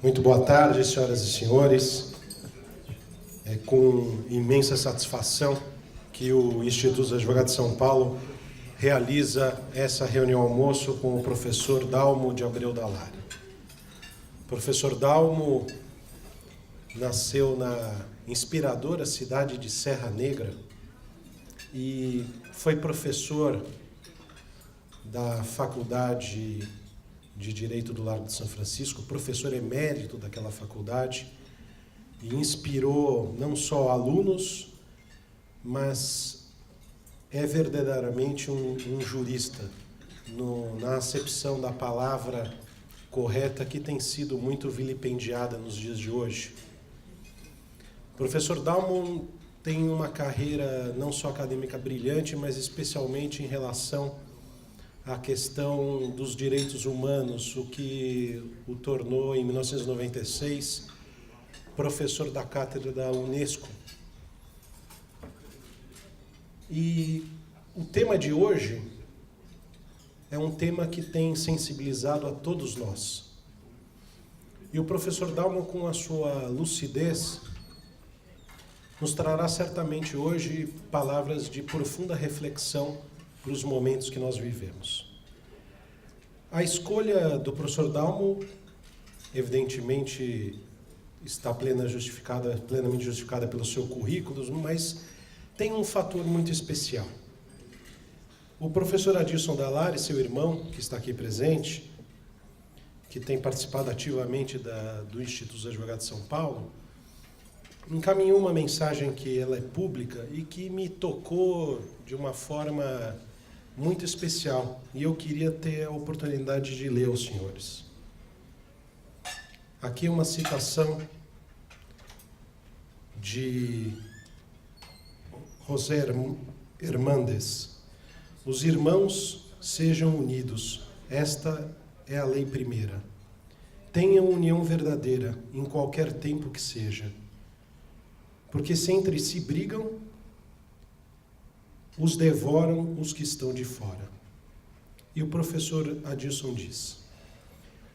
Muito boa tarde, senhoras e senhores. É com imensa satisfação que o Instituto dos Advogados de São Paulo realiza essa reunião almoço com o professor Dalmo de Abreu Dallari. O professor Dalmo nasceu na inspiradora cidade de Serra Negra e foi professor da Faculdade de Direito do Largo de São Francisco, professor emérito daquela faculdade, e inspirou não só alunos, mas é verdadeiramente um jurista, na acepção da palavra correta, que tem sido muito vilipendiada nos dias de hoje. O professor Dalmo tem uma carreira não só acadêmica brilhante, mas especialmente em relação à questão dos direitos humanos, o que o tornou, em 1996, professor da cátedra da Unesco. E o tema de hoje é um tema que tem sensibilizado a todos nós. E o professor Dalmo, com a sua lucidez, nos trará certamente hoje palavras de profunda reflexão para os momentos que nós vivemos. A escolha do professor Dalmo, evidentemente, está plenamente justificada pelo seu currículo, mas tem um fator muito especial. O professor Adilson Dallari, seu irmão, que está aqui presente, que tem participado ativamente do Instituto dos Advogados de São Paulo, encaminhou uma mensagem que ela é pública e que me tocou de uma forma muito especial, e eu queria ter a oportunidade de ler aos senhores. Aqui é uma citação de José Hernández. Os irmãos sejam unidos, esta é a lei primeira. Tenham união verdadeira, em qualquer tempo que seja. Porque se entre si brigam, os devoram os que estão de fora. E o professor Adilson diz: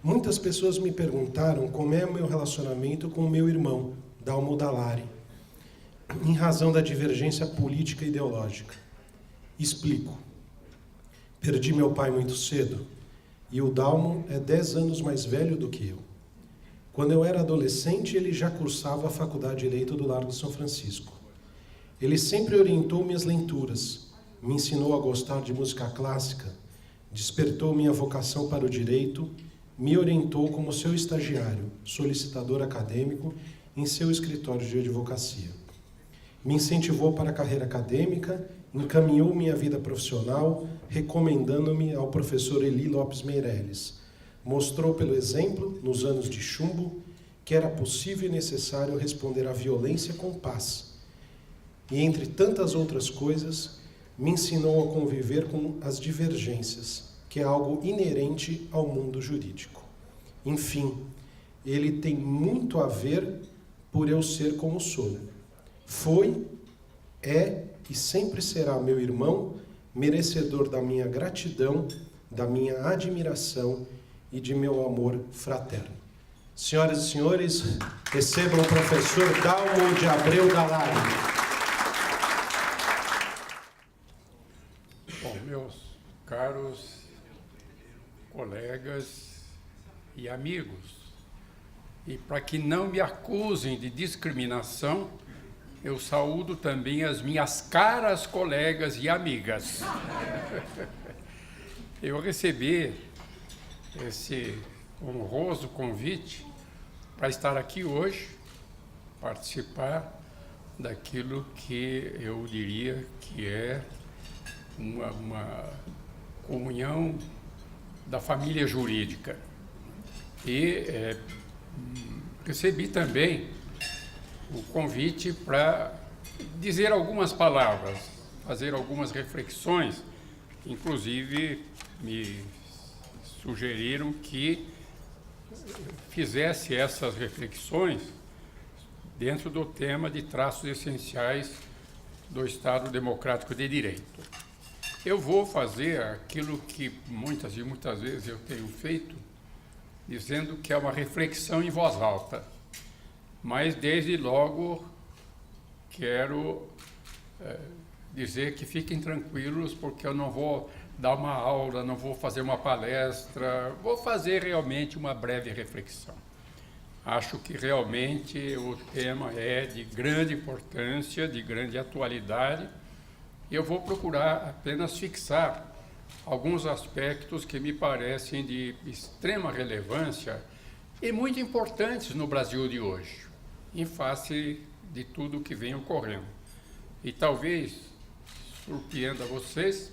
muitas pessoas me perguntaram como é o meu relacionamento com o meu irmão, Dalmo Dallari, em razão da divergência política e ideológica. Explico. Perdi meu pai muito cedo, e o Dalmo é 10 anos mais velho do que eu. Quando eu era adolescente, ele já cursava a Faculdade de Direito do Largo de São Francisco. Ele sempre orientou minhas leituras, me ensinou a gostar de música clássica, despertou minha vocação para o direito, me orientou como seu estagiário, solicitador acadêmico, em seu escritório de advocacia. Me incentivou para a carreira acadêmica, encaminhou minha vida profissional, recomendando-me ao professor Eli Lopes Meirelles. Mostrou pelo exemplo, nos anos de chumbo, que era possível e necessário responder à violência com paz. E, entre tantas outras coisas, me ensinou a conviver com as divergências, que é algo inerente ao mundo jurídico. Enfim, ele tem muito a ver por eu ser como sou. Foi, é e sempre será meu irmão, merecedor da minha gratidão, da minha admiração e de meu amor fraterno. Senhoras e senhores, recebam o professor Dalmo de Abreu Dallari. Bom, meus caros colegas e amigos, e para que não me acusem de discriminação, eu saúdo também as minhas caras colegas e amigas. Eu recebi esse honroso convite para estar aqui hoje, participar daquilo que eu diria que é uma comunhão da família jurídica. E recebi também o convite para dizer algumas palavras, fazer algumas reflexões, inclusive me sugeriram que fizesse essas reflexões dentro do tema de traços essenciais do Estado Democrático de Direito. Eu vou fazer aquilo que muitas vezes eu tenho feito dizendo que é uma reflexão em voz alta. Mas, desde logo, quero dizer que fiquem tranquilos, porque eu não vou dar uma aula, não vou fazer uma palestra, vou fazer realmente uma breve reflexão. Acho que realmente o tema é de grande importância, de grande atualidade, e eu vou procurar apenas fixar alguns aspectos que me parecem de extrema relevância e muito importantes no Brasil de hoje, em face de tudo o que vem ocorrendo. E talvez surpreenda vocês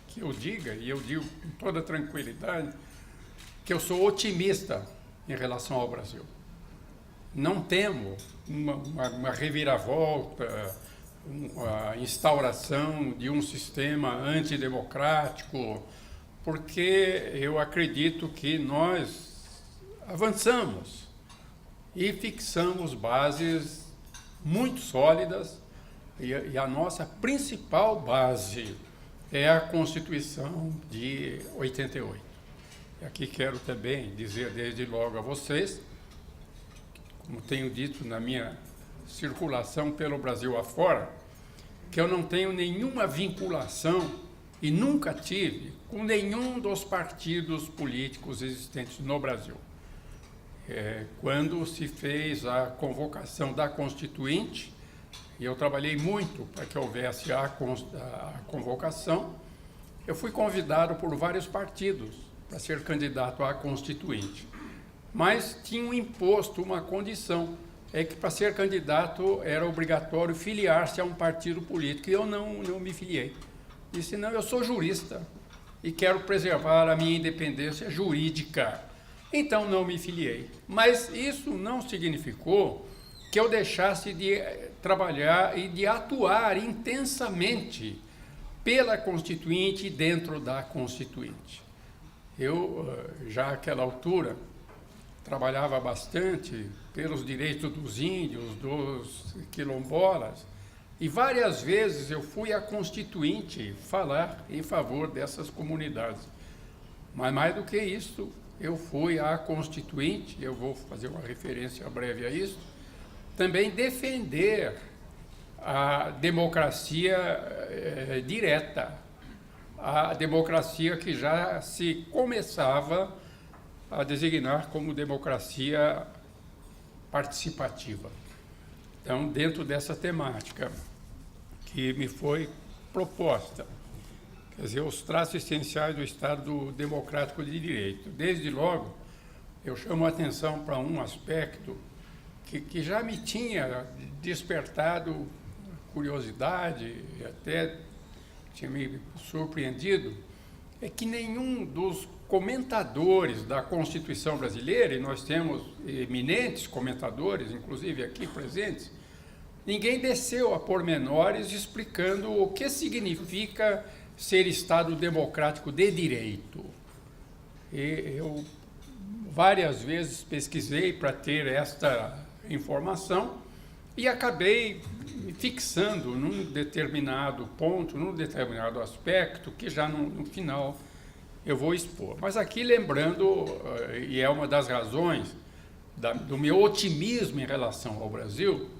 que eu diga, e eu digo com toda tranquilidade, que eu sou otimista em relação ao Brasil. Não temo uma reviravolta, a instauração de um sistema antidemocrático, porque eu acredito que nós avançamos e fixamos bases muito sólidas, e a nossa principal base é a Constituição de 88. E aqui quero também dizer desde logo a vocês, como tenho dito na minha circulação pelo Brasil afora, que eu não tenho nenhuma vinculação e nunca tive com nenhum dos partidos políticos existentes no Brasil. Quando se fez a convocação da Constituinte, e eu trabalhei muito para que houvesse a convocação, eu fui convidado por vários partidos para ser candidato à Constituinte, mas tinham imposto uma condição, é que para ser candidato era obrigatório filiar-se a um partido político, e eu não me filiei. Disse, não, eu sou jurista e quero preservar a minha independência jurídica, então não me filiei. Mas isso não significou que eu deixasse de trabalhar e de atuar intensamente pela Constituinte e dentro da Constituinte. Eu, já àquela altura, trabalhava bastante pelos direitos dos índios, dos quilombolas, e várias vezes eu fui à Constituinte falar em favor dessas comunidades. Mas mais do que isso, eu fui à Constituinte, eu vou fazer uma referência breve a isso, também defender a democracia direta, a democracia que já se começava a designar como democracia participativa. Então, dentro dessa temática que me foi proposta, quer dizer, os traços essenciais do Estado democrático de direito. Desde logo, eu chamo a atenção para um aspecto que já me tinha despertado curiosidade, e até tinha me surpreendido, é que nenhum dos comentadores da Constituição brasileira, e nós temos eminentes comentadores, inclusive aqui presentes, ninguém desceu a pormenores explicando o que significa ser Estado democrático de direito. E eu várias vezes pesquisei para ter esta informação e acabei me fixando num determinado ponto, num determinado aspecto, que já no final eu vou expor. Mas aqui lembrando, e é uma das razões do meu otimismo em relação ao Brasil,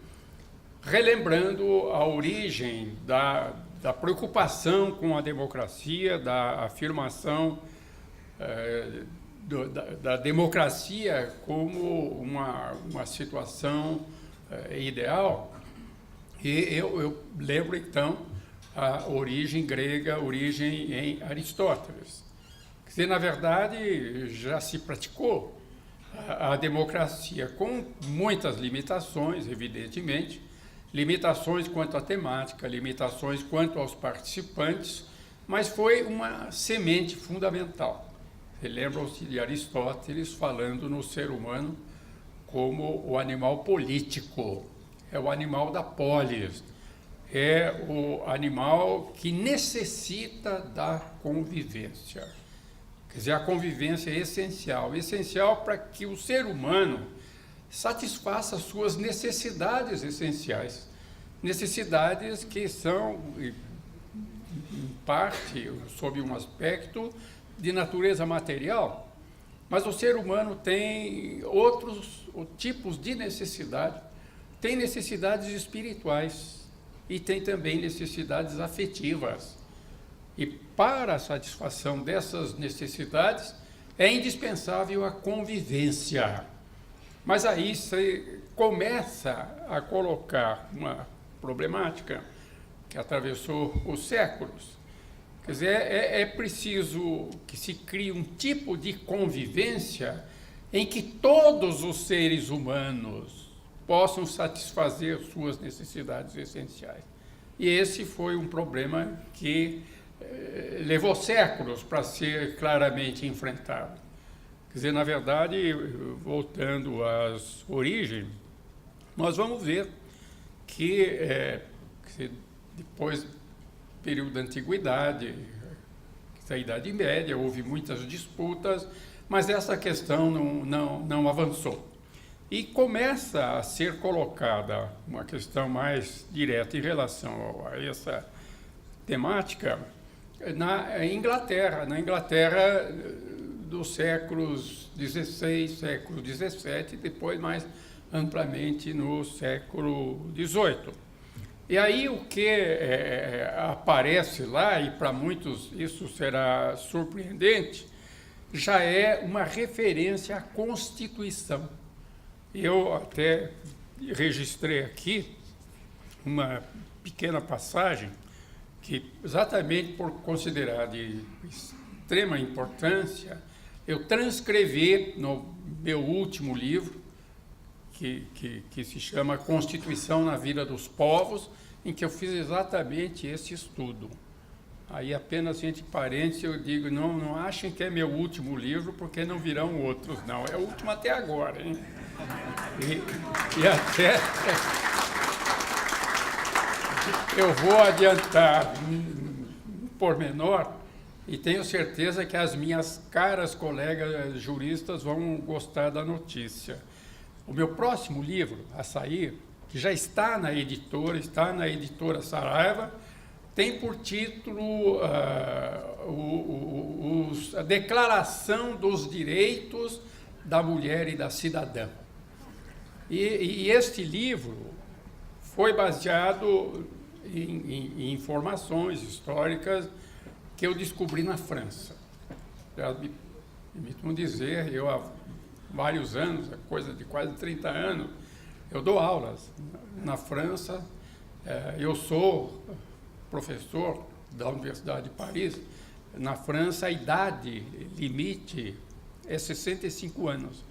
relembrando a origem da preocupação com a democracia, da afirmação da democracia como uma situação ideal. E eu lembro, então, a origem grega, a origem em Aristóteles. Quer dizer, na verdade, já se praticou a democracia com muitas limitações, evidentemente, limitações quanto à temática, limitações quanto aos participantes, mas foi uma semente fundamental. Lembram-se de Aristóteles falando no ser humano como o animal político, é o animal da polis, é o animal que necessita da convivência. Quer dizer, a convivência é essencial para que o ser humano satisfaça as suas necessidades essenciais, necessidades que são, em parte, sob um aspecto de natureza material, Mas o ser humano tem outros tipos de necessidade. Tem necessidades espirituais e tem também necessidades afetivas. E para a satisfação dessas necessidades é indispensável a convivência. Mas aí você começa a colocar uma problemática que atravessou os séculos. Quer dizer, é preciso que se crie um tipo de convivência em que todos os seres humanos possam satisfazer suas necessidades essenciais. E esse foi um problema que levou séculos para ser claramente enfrentado. Quer dizer, na verdade, voltando às origens, nós vamos ver que depois do período da Antiguidade, da Idade Média, houve muitas disputas, mas essa questão não avançou. E começa a ser colocada uma questão mais direta em relação a essa temática na Inglaterra dos séculos XVI, século XVII, e depois mais amplamente no século XVIII. E aí o que aparece lá, e para muitos isso será surpreendente, já é uma referência à Constituição. Eu até registrei aqui uma pequena passagem que, exatamente por considerar de extrema importância, eu transcrevi no meu último livro, que se chama Constituição na Vida dos Povos, em que eu fiz exatamente esse estudo. Aí, apenas entre parênteses, eu digo, não achem que é meu último livro, porque não virão outros, não. É o último até agora, hein? E até eu vou adiantar um pormenor, e tenho certeza que as minhas caras colegas juristas vão gostar da notícia. O meu próximo livro a sair, que já está na editora Saraiva, tem por título a Declaração dos Direitos da Mulher e da Cidadã. E este livro foi baseado em informações históricas que eu descobri na França. Permitam dizer, eu há vários anos, coisa de quase 30 anos, eu dou aulas na França. Eu sou professor da Universidade de Paris. Na França, a idade limite é 65 anos.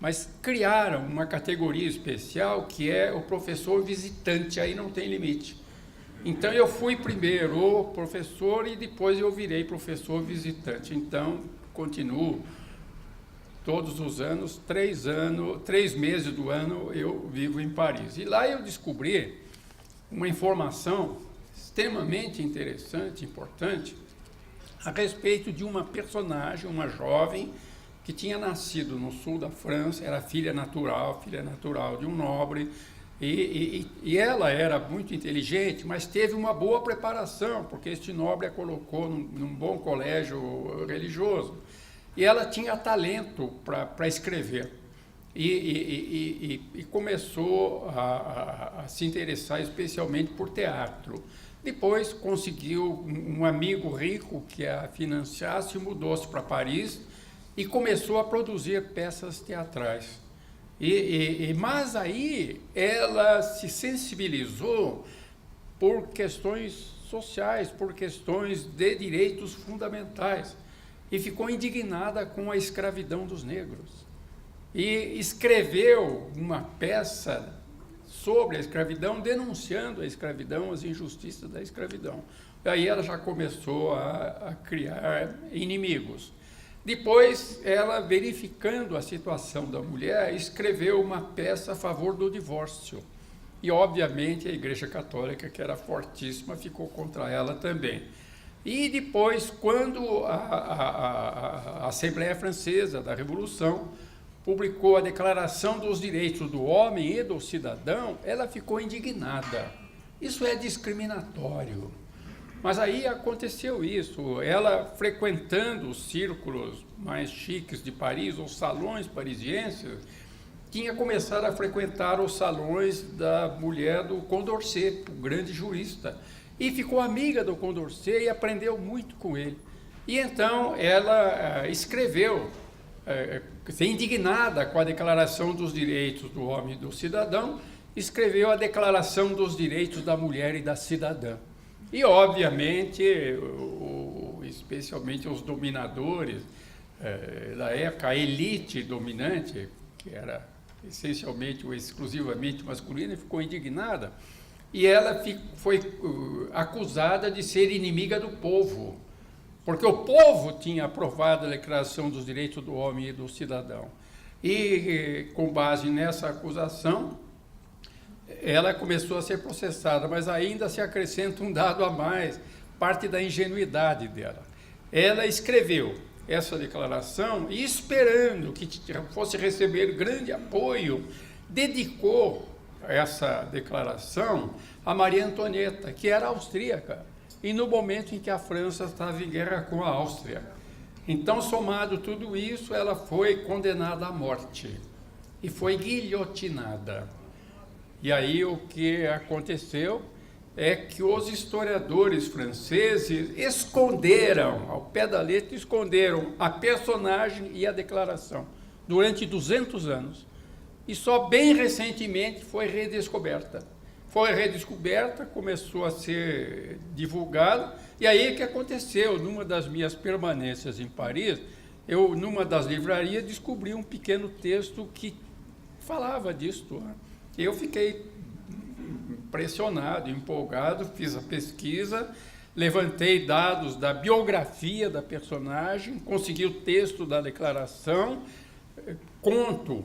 Mas criaram uma categoria especial que é o professor visitante, aí não tem limite. Então, eu fui primeiro professor e depois eu virei professor visitante. Então, continuo todos os anos, 3 meses do ano, eu vivo em Paris. E lá eu descobri uma informação extremamente interessante, importante, a respeito de uma personagem, uma jovem, que tinha nascido no sul da França, era filha natural de um nobre, e ela era muito inteligente, mas teve uma boa preparação, porque este nobre a colocou num bom colégio religioso. E ela tinha talento para escrever. E começou a se interessar especialmente por teatro. Depois conseguiu um amigo rico que a financiasse, mudou-se para Paris e começou a produzir peças teatrais. Mas aí ela se sensibilizou por questões sociais, por questões de direitos fundamentais, e ficou indignada com a escravidão dos negros. E escreveu uma peça sobre a escravidão, denunciando a escravidão, as injustiças da escravidão. Aí ela já começou a criar inimigos. Depois, ela, verificando a situação da mulher, escreveu uma peça a favor do divórcio. E, obviamente, a Igreja Católica, que era fortíssima, ficou contra ela também. E depois, quando a Assembleia Francesa da Revolução publicou a Declaração dos Direitos do Homem e do Cidadão, ela ficou indignada. Isso é discriminatório. Mas aí aconteceu isso, ela frequentando os círculos mais chiques de Paris, os salões parisienses, tinha começado a frequentar os salões da mulher do Condorcet, o grande jurista, e ficou amiga do Condorcet e aprendeu muito com ele. E então ela escreveu, indignada com a Declaração dos Direitos do Homem e do Cidadão, escreveu a Declaração dos Direitos da Mulher e da Cidadã. E, obviamente, especialmente os dominadores da época, a elite dominante, que era essencialmente ou exclusivamente masculina, ficou indignada. E ela foi acusada de ser inimiga do povo, porque o povo tinha aprovado a Declaração dos Direitos do Homem e do Cidadão. E, com base nessa acusação, ela começou a ser processada, mas ainda se acrescenta um dado a mais, parte da ingenuidade dela. Ela escreveu essa declaração e, esperando que fosse receber grande apoio, dedicou essa declaração a Maria Antonieta, que era austríaca, e no momento em que a França estava em guerra com a Áustria. Então, somado tudo isso, ela foi condenada à morte e foi guilhotinada. E aí o que aconteceu é que os historiadores franceses esconderam, ao pé da letra, esconderam a personagem e a declaração durante 200 anos. E só bem recentemente foi redescoberta. Foi redescoberta, começou a ser divulgada, e aí o que aconteceu? Numa das minhas permanências em Paris, eu, numa das livrarias, descobri um pequeno texto que falava disso. Eu fiquei impressionado, empolgado, fiz a pesquisa, levantei dados da biografia da personagem, consegui o texto da declaração, conto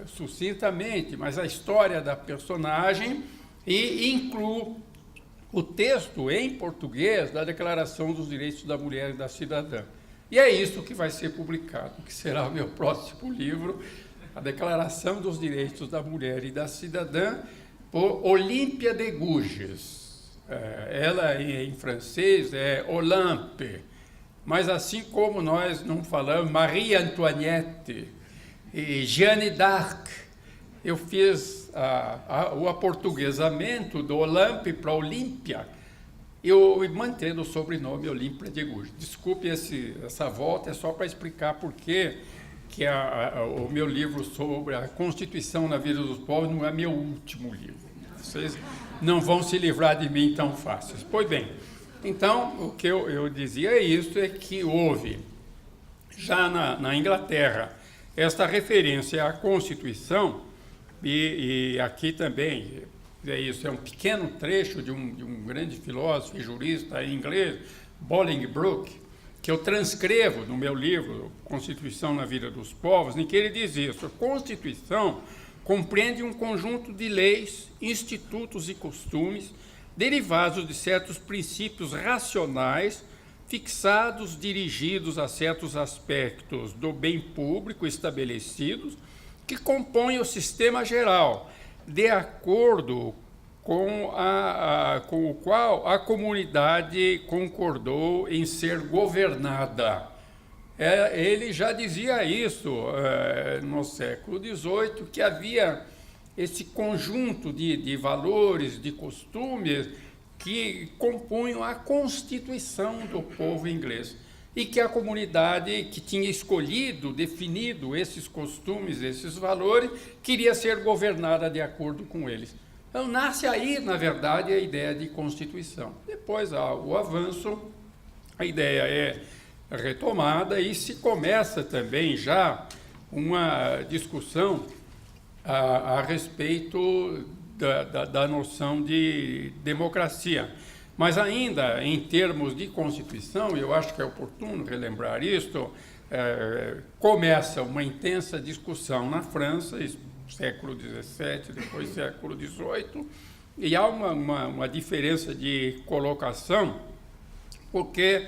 sucintamente, mas a história da personagem, e incluo o texto em português da Declaração dos Direitos da Mulher e da Cidadã. E é isso que vai ser publicado, que será o meu próximo livro, a Declaração dos Direitos da Mulher e da Cidadã, por Olympia de Gouges. Ela, em francês, é Olympe, mas assim como nós não falamos Marie Antoinette e Jeanne d'Arc, eu fiz o aportuguesamento do Olympe para Olímpia, eu mantendo o sobrenome Olympia de Gouges. Desculpe essa volta, é só para explicar por que o meu livro sobre a Constituição na vida dos povos não é meu último livro. Vocês não vão se livrar de mim tão fácil. Pois bem, então, o que eu dizia é isso, é que houve, já na Inglaterra, esta referência à Constituição, e aqui também, isso é um pequeno trecho de um grande filósofo e jurista inglês, Bolingbroke, que eu transcrevo no meu livro, Constituição na Vida dos Povos, em que ele diz isso: a Constituição compreende um conjunto de leis, institutos e costumes derivados de certos princípios racionais, fixados, dirigidos a certos aspectos do bem público estabelecidos, que compõem o sistema geral, de acordo com o qual a comunidade concordou em ser governada. Ele já dizia isso no século XVIII, que havia esse conjunto de valores, de costumes, que compunham a constituição do povo inglês, e que a comunidade que tinha escolhido, definido esses costumes, esses valores, queria ser governada de acordo com eles. Então, nasce aí, na verdade, a ideia de Constituição. Depois há o avanço, a ideia é retomada e se começa também já uma discussão a respeito da noção de democracia. Mas ainda, em termos de Constituição, eu acho que é oportuno relembrar isto, começa uma intensa discussão na França, século XVII, depois século XVIII, e há uma diferença de colocação, porque,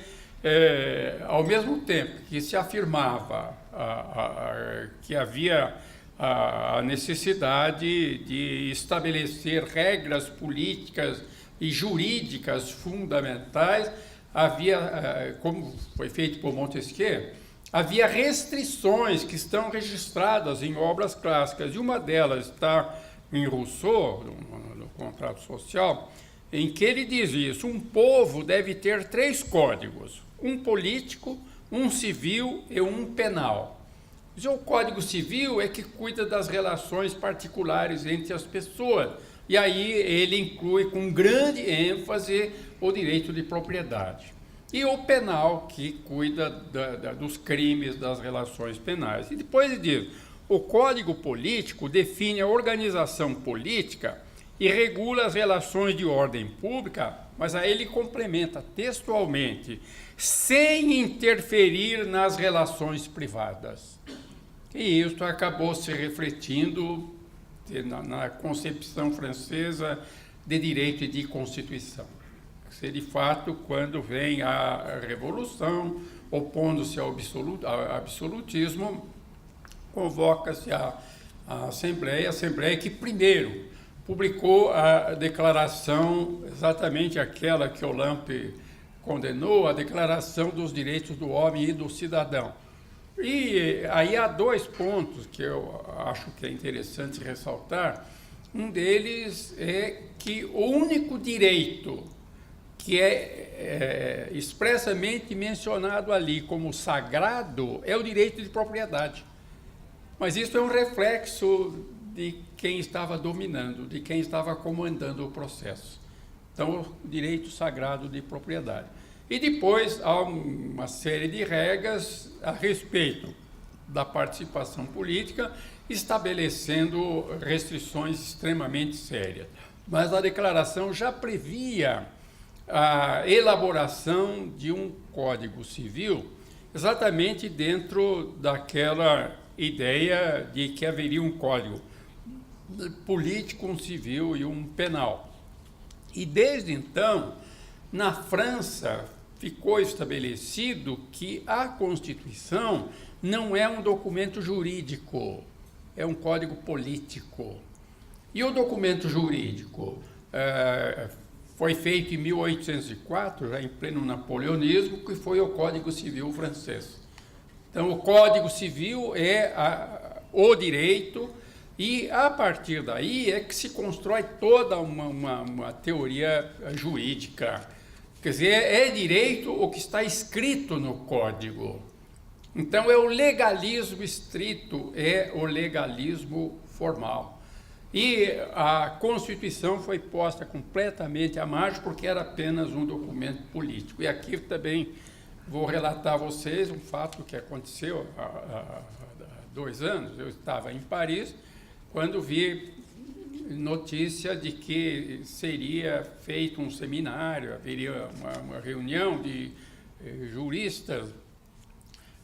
ao mesmo tempo que se afirmava que havia a necessidade de estabelecer regras políticas e jurídicas fundamentais, havia, como foi feito por Montesquieu, havia restrições que estão registradas em obras clássicas, e uma delas está em Rousseau, no Contrato Social, em que ele diz isso: um povo deve ter 3 códigos, um político, um civil e um penal. O Código Civil é que cuida das relações particulares entre as pessoas, e aí ele inclui com grande ênfase o direito de propriedade. E o penal, que cuida dos crimes, das relações penais. E depois ele diz: o Código Político define a organização política e regula as relações de ordem pública, mas aí ele complementa textualmente: sem interferir nas relações privadas. E isso acabou se refletindo na concepção francesa de direito e de Constituição. De fato, quando vem a Revolução, opondo-se ao absolutismo, convoca-se a Assembleia que primeiro publicou a declaração, exatamente aquela que Olympe condenou, a Declaração dos Direitos do Homem e do Cidadão. E aí há 2 pontos que eu acho que é interessante ressaltar. Um deles é que o único direito que é expressamente mencionado ali como sagrado é o direito de propriedade. Mas isso é um reflexo de quem estava dominando, de quem estava comandando o processo. Então, o direito sagrado de propriedade. E depois há uma série de regras a respeito da participação política, estabelecendo restrições extremamente sérias. Mas a declaração já previa a elaboração de um Código Civil, exatamente dentro daquela ideia de que haveria um código político, um civil e um penal. E desde então, na França, ficou estabelecido que a Constituição não é um documento jurídico, é um código político. E o documento jurídico foi feito em 1804, já em pleno napoleonismo, que foi o Código Civil francês. Então, o Código Civil é o direito, e a partir daí é que se constrói toda uma teoria jurídica. Quer dizer, é direito o que está escrito no Código. Então, é o legalismo estrito, é o legalismo formal. E a Constituição foi posta completamente à margem porque era apenas um documento político. E aqui também vou relatar a vocês um fato que aconteceu há 2 anos. Eu estava em Paris quando vi notícia de que seria feito um seminário, haveria uma reunião de juristas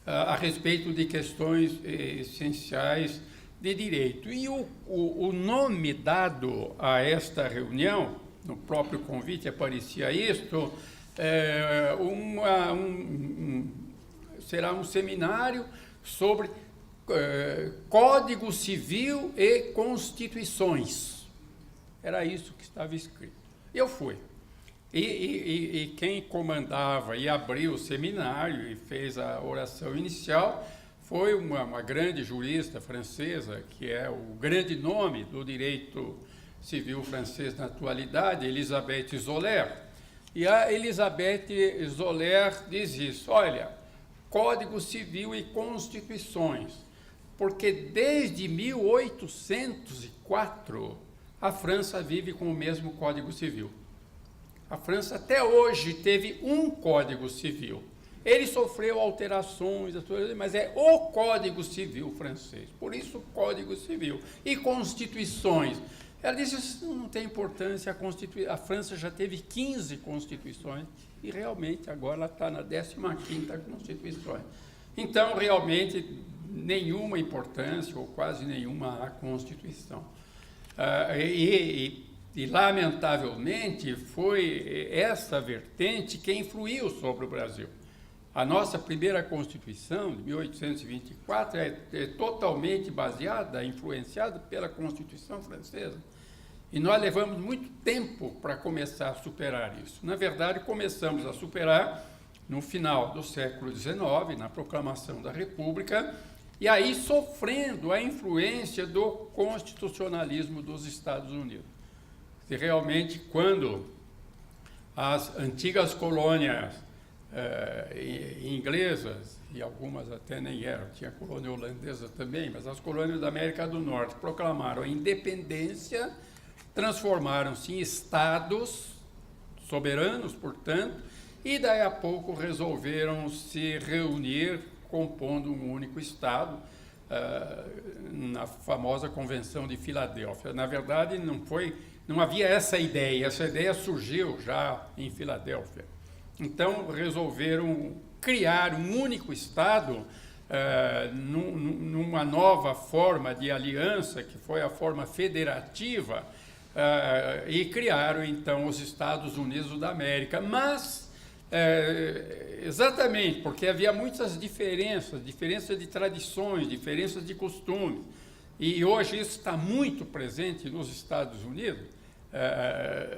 a respeito de questões essenciais de direito. E o nome dado a esta reunião, no próprio convite aparecia isto, será um seminário sobre Código Civil e Constituições. Era isso que estava escrito. Eu fui. E quem comandava e abriu o seminário e fez a oração inicial foi uma grande jurista francesa, que é o grande nome do direito civil francês na atualidade, Elisabeth Zoller. E a Elisabeth Zoller diz isso: olha, Código Civil e Constituições, porque desde 1804 a França vive com o mesmo Código Civil. A França até hoje teve um Código Civil. Ele sofreu alterações, mas é o Código Civil francês. Por isso, Código Civil. E constituições. Ela disse que isso não tem importância, a França já teve 15 constituições e realmente agora ela está na 15ª Constituição. Então, realmente, nenhuma importância ou quase nenhuma à Constituição. E, lamentavelmente, foi essa vertente que influiu sobre o Brasil. A nossa primeira Constituição, de 1824, é totalmente baseada, influenciada pela Constituição francesa. E nós levamos muito tempo para começar a superar isso. Na verdade, começamos a superar no final do século XIX, na proclamação da República, e aí sofrendo a influência do constitucionalismo dos Estados Unidos. E realmente, quando as antigas colônias inglesas, e algumas até nem eram, tinha colônia holandesa também, mas as colônias da América do Norte proclamaram a independência, transformaram-se em estados soberanos, portanto, e daí a pouco resolveram se reunir compondo um único estado, na famosa Convenção de Filadélfia. Na verdade, não havia essa ideia surgiu já em Filadélfia. Então, resolveram criar um único estado, numa nova forma de aliança, que foi a forma federativa, e criaram, então, os Estados Unidos da América. Mas, exatamente, porque havia muitas diferenças de tradições, diferenças de costumes, e hoje isso está muito presente nos Estados Unidos,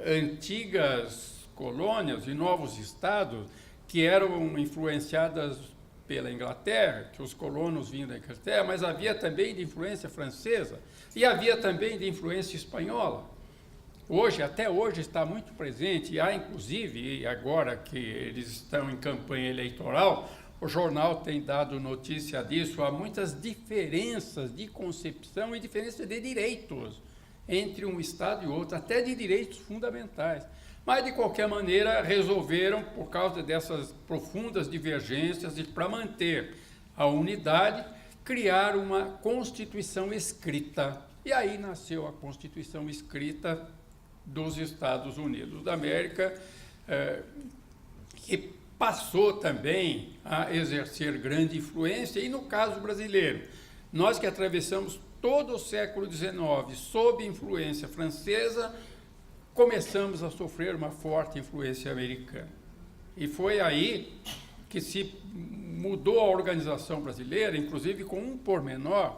antigas colônias e novos estados que eram influenciadas pela Inglaterra, que os colonos vinham da Inglaterra, mas havia também de influência francesa e havia também de influência espanhola. Até hoje está muito presente, e há inclusive, agora que eles estão em campanha eleitoral, o jornal tem dado notícia disso, há muitas diferenças de concepção e diferença de direitos entre um estado e outro, até de direitos fundamentais. Mas, de qualquer maneira, resolveram, por causa dessas profundas divergências e para manter a unidade, criar uma Constituição escrita. E aí nasceu a Constituição escrita dos Estados Unidos da América, que passou também a exercer grande influência, e no caso brasileiro, nós que atravessamos todo o século XIX sob influência francesa, começamos a sofrer uma forte influência americana. E foi aí que se mudou a organização brasileira, inclusive com um pormenor,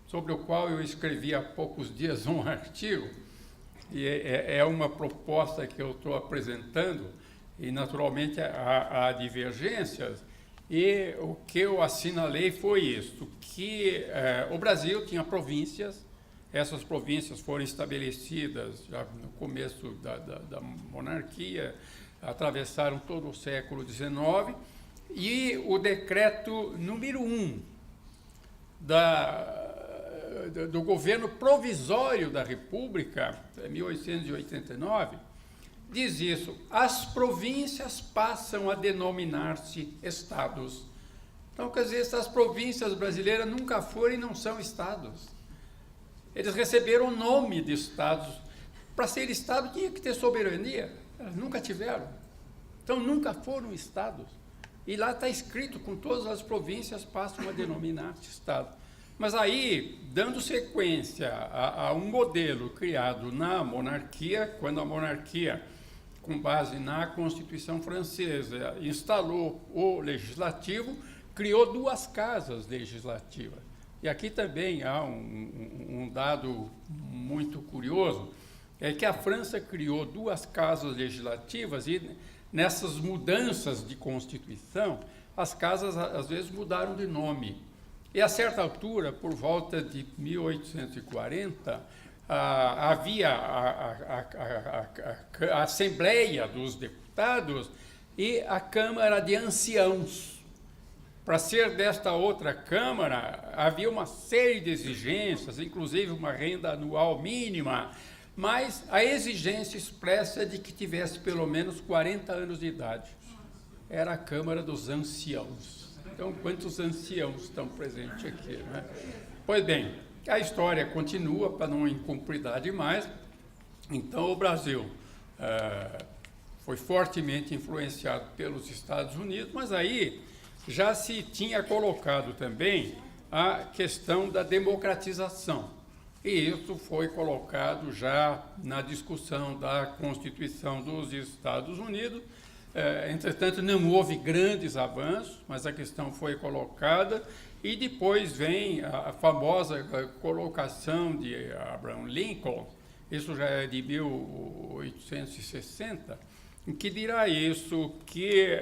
sobre o qual eu escrevi há poucos dias um artigo, e é uma proposta que eu estou apresentando, e naturalmente há divergências, e o que eu assinalei foi isso, que o Brasil tinha províncias. Essas províncias foram estabelecidas já no começo da monarquia, atravessaram todo o século XIX, e o decreto número 1 do governo provisório da República, 1889, diz isso: as províncias passam a denominar-se estados. Então, quer dizer, essas províncias brasileiras nunca foram e não são estados. Eles receberam o nome de estados. Para ser estado tinha que ter soberania, elas nunca tiveram. Então nunca foram estados. E lá está escrito, com todas as províncias passam a denominar-se estado. Mas aí, dando sequência a um modelo criado na monarquia, quando a monarquia, com base na Constituição Francesa, instalou o legislativo, criou 2 casas legislativas. E aqui também há um dado muito curioso, é que a França criou 2 casas legislativas e nessas mudanças de Constituição, as casas às vezes mudaram de nome. E a certa altura, por volta de 1840, havia a Assembleia dos Deputados e a Câmara de Anciãos. Para ser desta outra Câmara, havia uma série de exigências, inclusive uma renda anual mínima, mas a exigência expressa é de que tivesse pelo menos 40 anos de idade. Era a Câmara dos Anciãos. Então, quantos anciãos estão presentes aqui, né? Pois bem, a história continua, para não incumpridar demais. Então, o Brasil foi fortemente influenciado pelos Estados Unidos, mas aí já se tinha colocado também a questão da democratização. E isso foi colocado já na discussão da Constituição dos Estados Unidos. Entretanto, não houve grandes avanços, mas a questão foi colocada. E depois vem a famosa colocação de Abraham Lincoln isso já é de 1860, em que dirá isso, que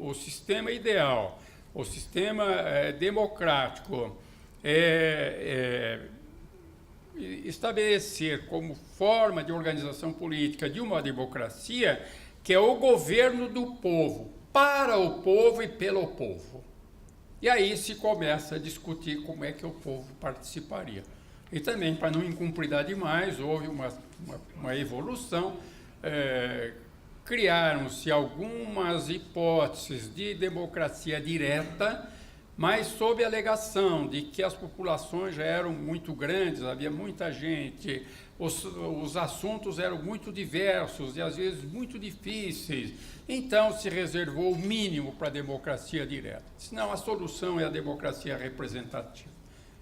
o sistema ideal, o sistema democrático, estabelecer como forma de organização política de uma democracia que é o governo do povo, para o povo e pelo povo. E aí se começa a discutir como é que o povo participaria. E também, para não incumpridar demais, houve uma evolução, criaram-se algumas hipóteses de democracia direta, mas sob a alegação de que as populações já eram muito grandes, havia muita gente, os assuntos eram muito diversos e às vezes muito difíceis, então se reservou o mínimo para a democracia direta. Senão a solução é a democracia representativa.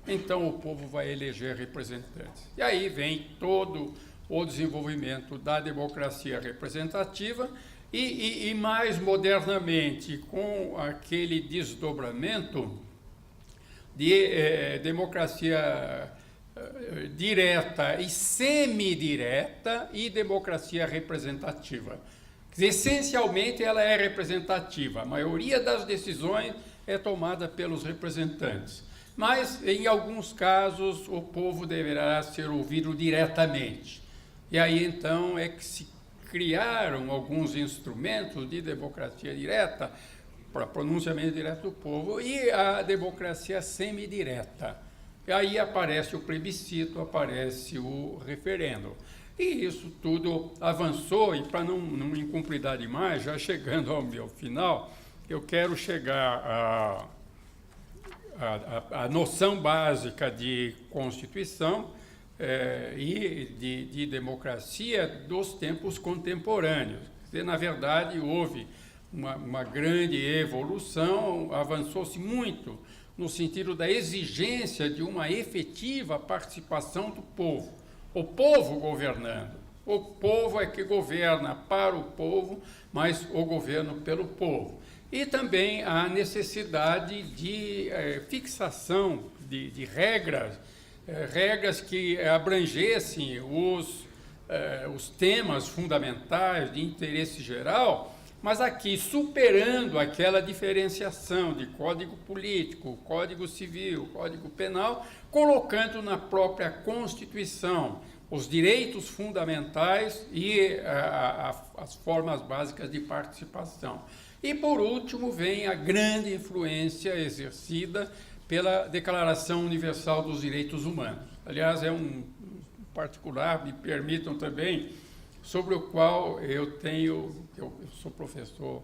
Então o povo vai eleger representantes. E aí vem todo o desenvolvimento da democracia representativa e mais modernamente, com aquele desdobramento de democracia direta e semidireta e democracia representativa. Essencialmente, ela é representativa. A maioria das decisões é tomada pelos representantes. Mas, em alguns casos, o povo deverá ser ouvido diretamente. E aí, então, é que se criaram alguns instrumentos de democracia direta para pronunciamento direto do povo e a democracia semidireta. E aí aparece o plebiscito, aparece o referendo. E isso tudo avançou, e para não incumpridar demais, já chegando ao meu final, eu quero chegar à noção básica de Constituição e de democracia dos tempos contemporâneos. Na verdade, houve uma grande evolução, avançou-se muito no sentido da exigência de uma efetiva participação do povo. O povo governando. O povo é que governa para o povo, mas o governo pelo povo. E também a necessidade de fixação de regras, regras que abrangessem os temas fundamentais de interesse geral, mas aqui superando aquela diferenciação de código político, código civil, código penal, colocando na própria Constituição os direitos fundamentais e as formas básicas de participação. E, por último, vem a grande influência exercida pela Declaração Universal dos Direitos Humanos. Aliás, é um particular, me permitam também, sobre o qual eu sou professor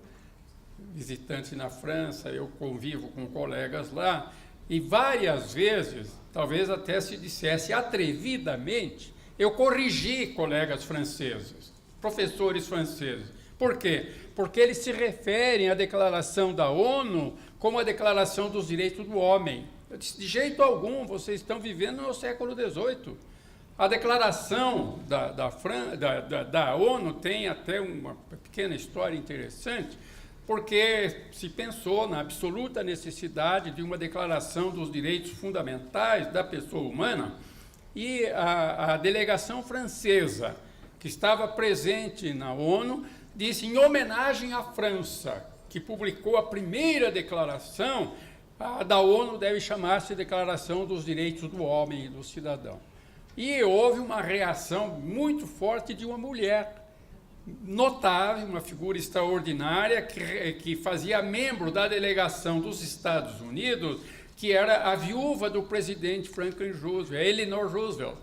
visitante na França, eu convivo com colegas lá, e várias vezes, talvez até se dissesse atrevidamente, eu corrigi colegas franceses, professores franceses. Por quê? Porque eles se referem à Declaração da ONU como a Declaração dos Direitos do Homem. Eu disse, de jeito algum, vocês estão vivendo no século XVIII. A declaração da ONU tem até uma pequena história interessante, porque se pensou na absoluta necessidade de uma declaração dos direitos fundamentais da pessoa humana, e a delegação francesa, que estava presente na ONU, disse, em homenagem à França, que publicou a primeira declaração, a da ONU deve chamar-se Declaração dos Direitos do Homem e do Cidadão. E houve uma reação muito forte de uma mulher notável, uma figura extraordinária, que fazia membro da delegação dos Estados Unidos, que era a viúva do presidente Franklin Roosevelt, Eleanor Roosevelt.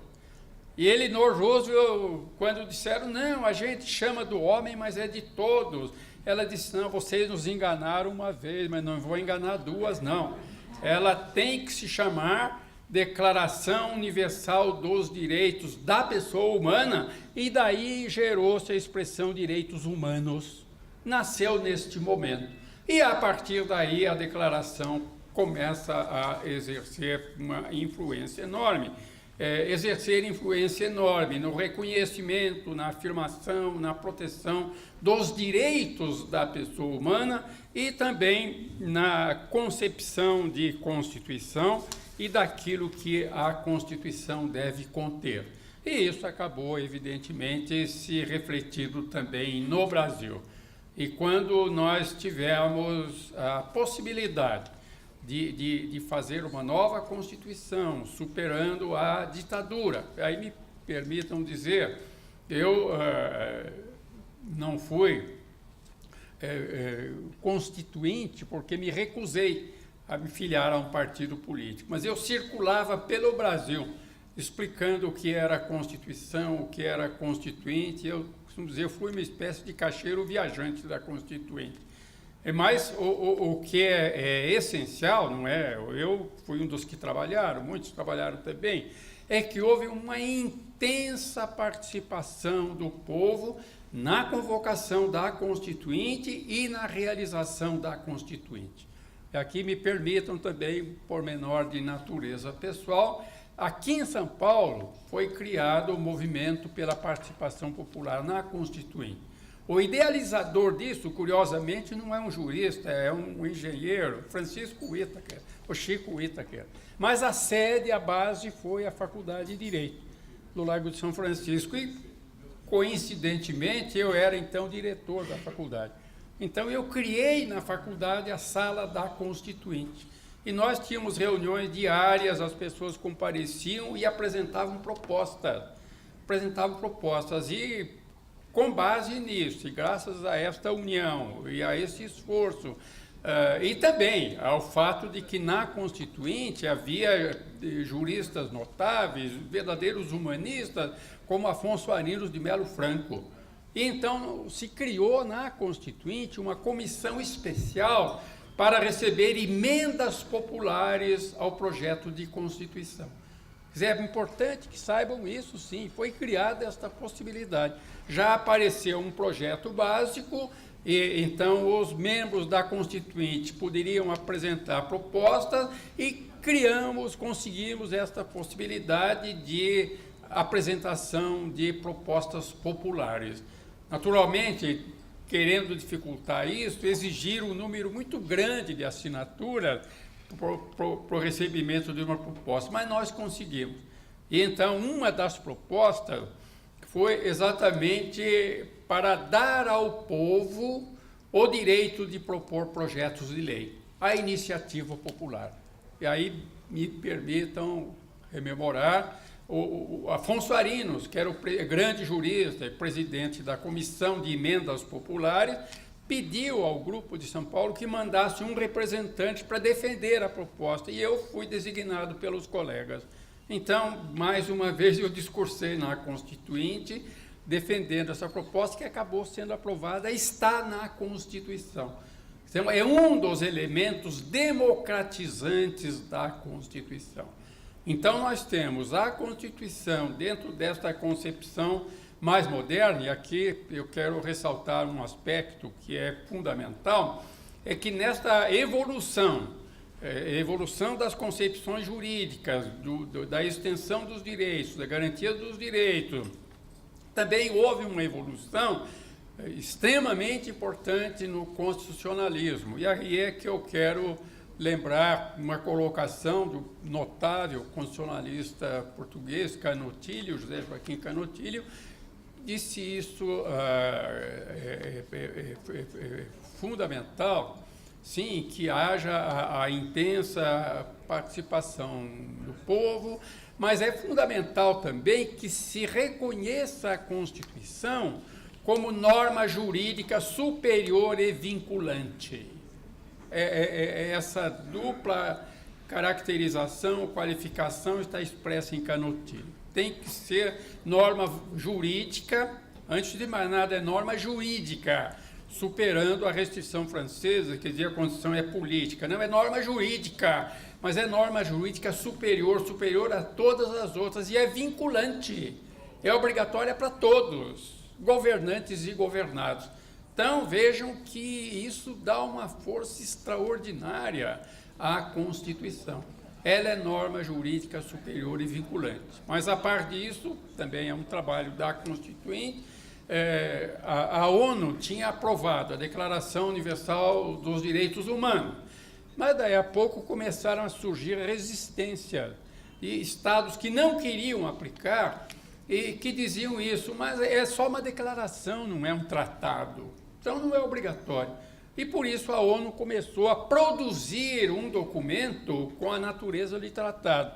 E Eleanor Roosevelt, quando disseram, não, a gente chama do homem, mas é de todos, ela disse, não, vocês nos enganaram uma vez, mas não vou enganar duas, não. Ela tem que se chamar Declaração Universal dos Direitos da Pessoa Humana, e daí gerou-se a expressão direitos humanos. Nasceu neste momento. E a partir daí a declaração começa a exercer uma influência enorme. Exercer influência enorme no reconhecimento, na afirmação, na proteção dos direitos da pessoa humana e também na concepção de Constituição e daquilo que a Constituição deve conter. E isso acabou, evidentemente, se refletindo também no Brasil. E quando nós tivemos a possibilidade de fazer uma nova Constituição, superando a ditadura, aí me permitam dizer, eu não fui constituinte porque me recusei a me filiar a um partido político, mas eu circulava pelo Brasil explicando o que era a Constituição, o que era a Constituinte. Eu costumo dizer, eu fui uma espécie de caixeiro viajante da Constituinte. Mas o que é essencial, não é? Eu fui um dos que trabalharam, muitos trabalharam também, é que houve uma intensa participação do povo na convocação da Constituinte e na realização da Constituinte. Aqui me permitam também um pormenor de natureza pessoal. Aqui em São Paulo foi criado o movimento pela participação popular na Constituinte. O idealizador disso, curiosamente, não é um jurista, é um engenheiro, Francisco Whittaker, o Chico Whittaker. Mas a sede, a base, foi a Faculdade de Direito, do Largo de São Francisco. E, coincidentemente, eu era, então, diretor da faculdade. Então, eu criei na faculdade a Sala da Constituinte. E nós tínhamos reuniões diárias, as pessoas compareciam e apresentavam propostas. E, com base nisso, e graças a esta união e a esse esforço, e também ao fato de que na Constituinte havia juristas notáveis, verdadeiros humanistas, como Afonso Arinos de Melo Franco. E então se criou na Constituinte uma comissão especial para receber emendas populares ao projeto de Constituição. É importante que saibam isso, sim, foi criada esta possibilidade. Já apareceu um projeto básico, e então os membros da Constituinte poderiam apresentar propostas e conseguimos esta possibilidade de apresentação de propostas populares. Naturalmente, querendo dificultar isso, exigiram um número muito grande de assinaturas para o recebimento de uma proposta, mas nós conseguimos. E então, uma das propostas foi exatamente para dar ao povo o direito de propor projetos de lei, a iniciativa popular. E aí me permitam rememorar o Afonso Arinos, que era o grande jurista e presidente da Comissão de Emendas Populares, pediu ao Grupo de São Paulo que mandasse um representante para defender a proposta, e eu fui designado pelos colegas. Então, mais uma vez, eu discursei na Constituinte, defendendo essa proposta, que acabou sendo aprovada, está na Constituição. Então, é um dos elementos democratizantes da Constituição. Então, nós temos a Constituição dentro desta concepção mais moderna, e aqui eu quero ressaltar um aspecto que é fundamental, é que nesta evolução das concepções jurídicas, da extensão dos direitos, da garantia dos direitos, também houve uma evolução extremamente importante no constitucionalismo. E aí é que eu quero lembrar uma colocação do notável constitucionalista português, Canutilho, José Joaquim Canutilho, disse isso fundamental, sim, que haja a intensa participação do povo, mas é fundamental também que se reconheça a Constituição como norma jurídica superior e vinculante. Essa dupla caracterização, qualificação está expressa em Canutilho. Tem que ser norma jurídica, antes de mais nada é norma jurídica, superando a restrição francesa, que dizia que a Constituição é política. Não é norma jurídica, mas é norma jurídica superior a todas as outras, e é vinculante, é obrigatória para todos, governantes e governados. Então, vejam que isso dá uma força extraordinária à Constituição. Ela é norma jurídica superior e vinculante. Mas, a par disso, também é um trabalho da Constituinte, a ONU tinha aprovado a Declaração Universal dos Direitos Humanos, mas daí a pouco começaram a surgir resistências e estados que não queriam aplicar e que diziam isso, mas é só uma declaração, não é um tratado, então não é obrigatório. E por isso a ONU começou a produzir um documento com a natureza de tratado,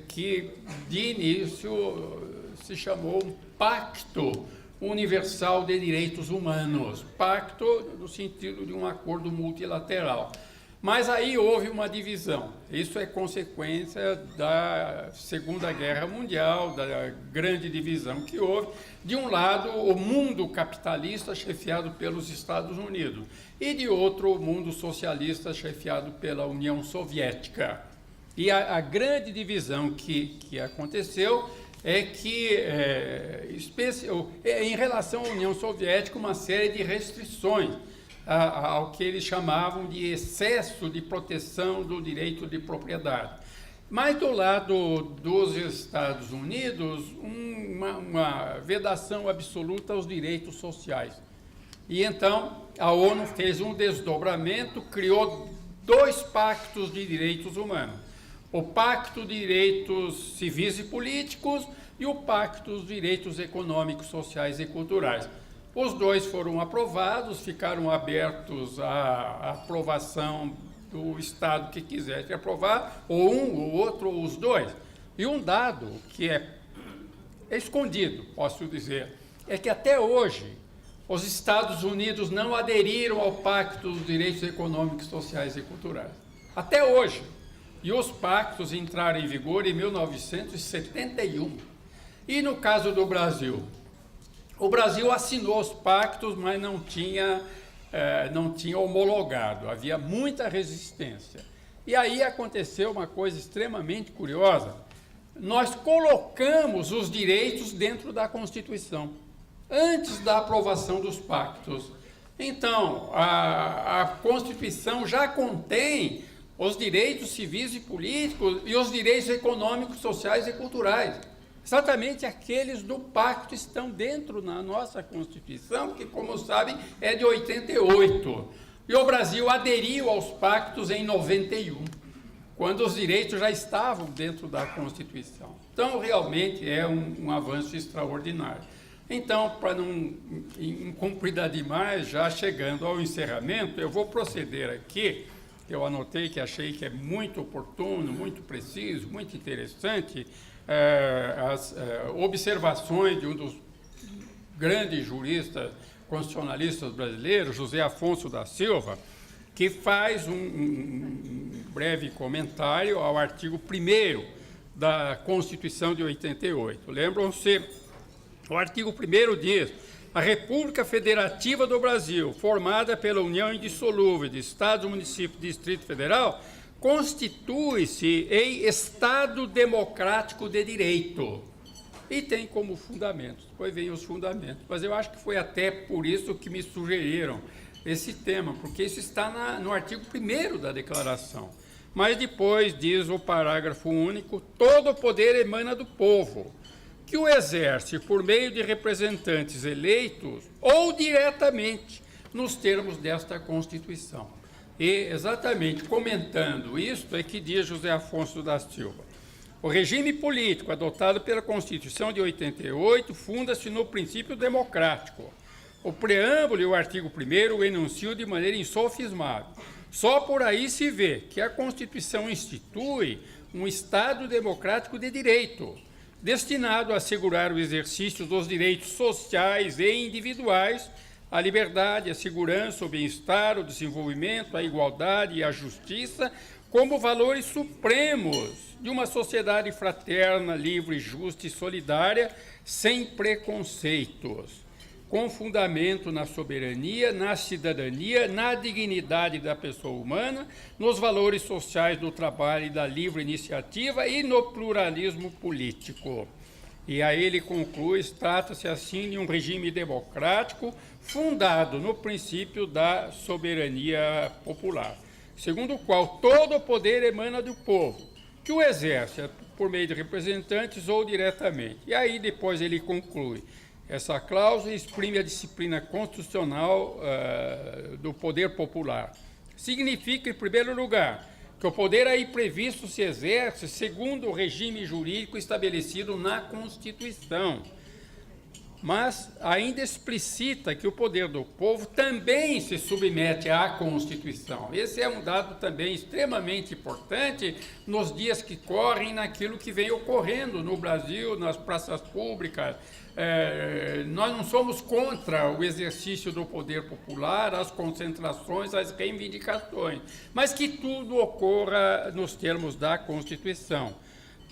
que de início se chamou Pacto Universal de Direitos Humanos, pacto no sentido de um acordo multilateral. Mas aí houve uma divisão. Isso é consequência da Segunda Guerra Mundial, da grande divisão que houve. De um lado, o mundo capitalista chefiado pelos Estados Unidos e de outro, o mundo socialista chefiado pela União Soviética. E a grande divisão que aconteceu é que, em relação à União Soviética, uma série de restrições ao que eles chamavam de excesso de proteção do direito de propriedade. Mas do lado dos Estados Unidos, uma vedação absoluta aos direitos sociais. E então a ONU fez um desdobramento, criou 2 pactos de direitos humanos. O Pacto de Direitos Civis e Políticos e o Pacto dos Direitos Econômicos, Sociais e Culturais. Os 2 foram aprovados, ficaram abertos à aprovação do Estado que quisesse aprovar, ou um, ou outro, ou os 2. E um dado que é escondido, posso dizer, é que até hoje os Estados Unidos não aderiram ao Pacto dos Direitos Econômicos, Sociais e Culturais. Até hoje. E os pactos entraram em vigor em 1971. E no caso do Brasil? O Brasil assinou os pactos, mas não tinha homologado, havia muita resistência. E aí aconteceu uma coisa extremamente curiosa. Nós colocamos os direitos dentro da Constituição, antes da aprovação dos pactos. Então, a Constituição já contém os direitos civis e políticos e os direitos econômicos, sociais e culturais. Exatamente aqueles do pacto estão dentro da nossa Constituição, que, como sabem, é de 88. E o Brasil aderiu aos pactos em 91, quando os direitos já estavam dentro da Constituição. Então, realmente, é um avanço extraordinário. Então, para não incumpridar demais, já chegando ao encerramento, eu vou proceder aqui. Eu anotei que achei que é muito oportuno, muito preciso, muito interessante, as observações de um dos grandes juristas constitucionalistas brasileiros, José Afonso da Silva, que faz um breve comentário ao artigo 1º da Constituição de 88. Lembram-se? O artigo 1º diz: a República Federativa do Brasil, formada pela união indissolúvel de Estados, municípios e Distrito Federal, constitui-se em Estado democrático de direito. E tem como fundamentos, depois vem os fundamentos. Mas eu acho que foi até por isso que me sugeriram esse tema, porque isso está no artigo 1º da Declaração. Mas depois diz o parágrafo único: todo o poder emana do povo, que o exerce por meio de representantes eleitos ou diretamente nos termos desta Constituição. E, exatamente comentando isto, é que diz José Afonso da Silva: o regime político adotado pela Constituição de 88 funda-se no princípio democrático. O preâmbulo e o artigo 1º o enunciam de maneira insofismável. Só por aí se vê que a Constituição institui um Estado democrático de direito, destinado a assegurar o exercício dos direitos sociais e individuais, a liberdade, a segurança, o bem-estar, o desenvolvimento, a igualdade e a justiça, como valores supremos de uma sociedade fraterna, livre, justa e solidária, sem preconceitos, com fundamento na soberania, na cidadania, na dignidade da pessoa humana, nos valores sociais do trabalho e da livre iniciativa e no pluralismo político. E aí ele conclui: trata-se assim de um regime democrático fundado no princípio da soberania popular, segundo o qual todo o poder emana do povo, que o exerce por meio de representantes ou diretamente. E aí depois ele conclui: essa cláusula exprime a disciplina constitucional do poder popular. Significa, em primeiro lugar, que o poder aí previsto se exerce segundo o regime jurídico estabelecido na Constituição, mas ainda explicita que o poder do povo também se submete à Constituição. Esse é um dado também extremamente importante nos dias que correm, naquilo que vem ocorrendo no Brasil, nas praças públicas. Nós não somos contra o exercício do poder popular, as concentrações, as reivindicações, mas que tudo ocorra nos termos da Constituição.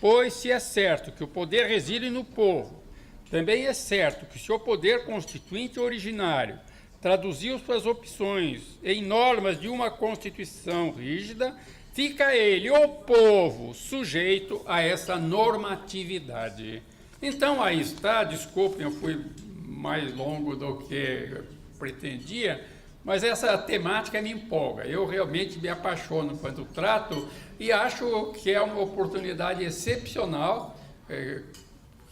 Pois, se é certo que o poder reside no povo, também é certo que se o poder constituinte originário traduziu suas opções em normas de uma Constituição rígida, fica ele, o povo, sujeito a essa normatividade. Então, aí está, desculpem, eu fui mais longo do que pretendia, mas essa temática me empolga. Eu realmente me apaixono quando trato e acho que é uma oportunidade excepcional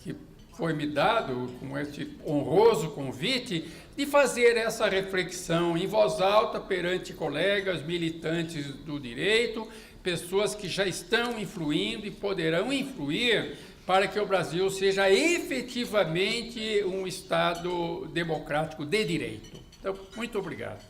que foi me dado com esse honroso convite de fazer essa reflexão em voz alta perante colegas militantes do direito, pessoas que já estão influindo e poderão influir para que o Brasil seja efetivamente um Estado democrático de direito. Então, muito obrigado.